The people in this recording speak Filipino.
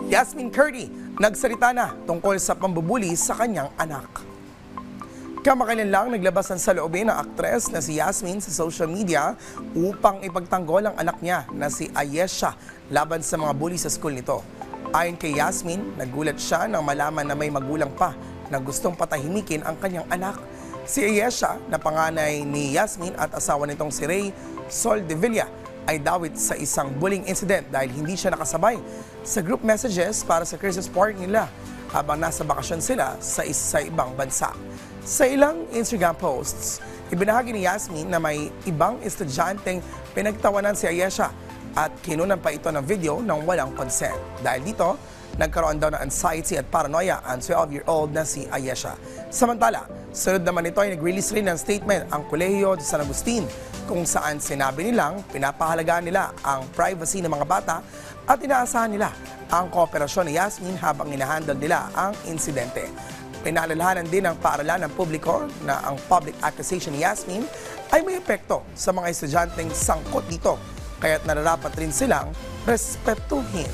Yasmin Curdy nagsalita na tungkol sa pambubuli sa kanyang anak. Kamakailan lang naglabas ng saloobin ng aktres na si Yasmin sa social media upang ipagtanggol ang anak niya na si Ayesha laban sa mga bully sa school nito. Ayon kay Yasmin, nagulat siya nang malaman na may magulang pa na gustong patahimikin ang kanyang anak. Si Ayesha, na panganay ni Yasmin at asawa nitong si Ray Soldevilla, ay dawit sa isang bullying incident dahil hindi siya nakasabay sa group messages para sa Christmas party nila habang nasa bakasyon sila sa ibang bansa. Sa ilang Instagram posts, ibinahagi ni Yasmin na may ibang estudyanteng pinagtawanan si Ayesha at kinunan pa ito ng video ng walang consent. Dahil dito, nagkaroon daw ng anxiety at paranoia ang 12-year-old na si Ayesha. Samantala, sunod naman ito ay nag-release rin ng statement ang Kolehiyo de San Agustin kung saan sinabi nilang pinapahalagaan nila ang privacy ng mga bata at inaasahan nila ang kooperasyon ni Yasmin habang inahandle nila ang insidente. Pinaalalahanan din ng paaralan ng publiko na ang public accusation ni Yasmin ay may epekto sa mga estudyanteng sangkot dito, kaya't nararapat rin silang respetuhin.